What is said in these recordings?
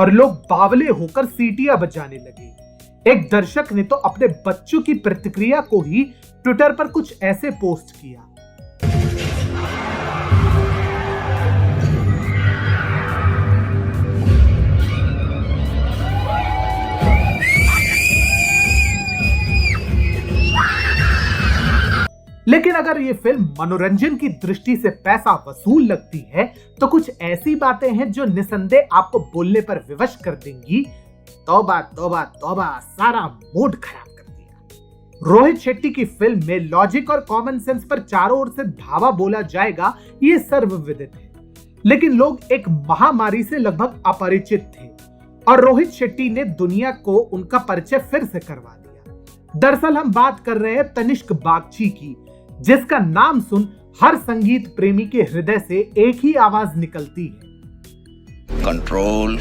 और लोग बावले होकर सीटियां बजाने लगे। एक दर्शक ने तो अपने बच्चों की प्रतिक्रिया को ही ट्विटर पर कुछ ऐसे पोस्ट किया। लेकिन अगर ये फिल्म मनोरंजन की दृष्टि से पैसा वसूल लगती है तो कुछ ऐसी बातें हैं जो निसंदेह आपको बोलने पर विवश कर देंगी। तौबा तौबा तौबा, सारा मूड खराब कर दिया। रोहित शेट्टी की फिल्म में लॉजिक और कॉमन सेंस पर चारों ओर से धावा बोला जाएगा, ये सर्वविदित है। लेकिन लोग एक महामारी से लगभग अपरिचित थे और रोहित शेट्टी ने दुनिया को उनका परिचय फिर से करवा दिया। दरअसल हम बात कर रहे हैं तनिष्क बागची की, जिसका नाम सुन हर संगीत प्रेमी के हृदय से एक ही आवाज निकलती है, कंट्रोल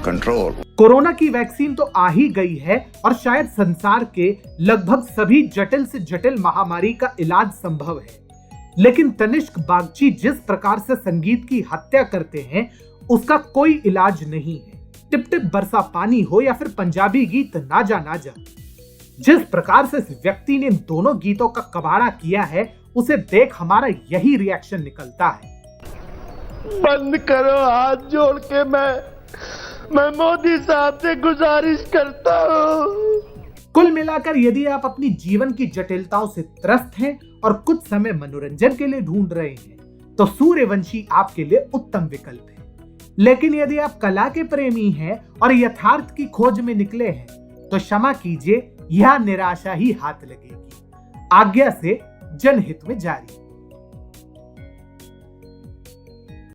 कंट्रोल। कोरोना की वैक्सीन तो आ ही गई है और शायद संसार के लगभग सभी जटिल से जटिल महामारी का इलाज संभव है। लेकिन तनिष्क बागची जिस प्रकार से संगीत की हत्या करते हैं उसका कोई इलाज नहीं है। टिप टिप बरसा पानी हो या फिर पंजाबी गीत नाजा नाजा, जिस प्रकार से इस व्यक्ति ने दोनों गीतों का कबाड़ा किया है उसे देख हमारा यही रिएक्शन निकलता है। बंद करो, हाथ जोड़ के मैं मोदी साहब से गुजारिश करता हूँ। कुल मिलाकर यदि आप अपनी जीवन की जटिलताओं से त्रस्त हैं और कुछ समय मनोरंजन के लिए ढूंढ रहे हैं तो सूर्यवंशी आपके लिए उत्तम विकल्प है। लेकिन यदि आप कला के प्रेमी हैं और यथार्थ की खोज में निकले हैं तो क्षमा कीजिए, यह निराशा ही हाथ लगेगी। आज्ञा से जनहित में जारी।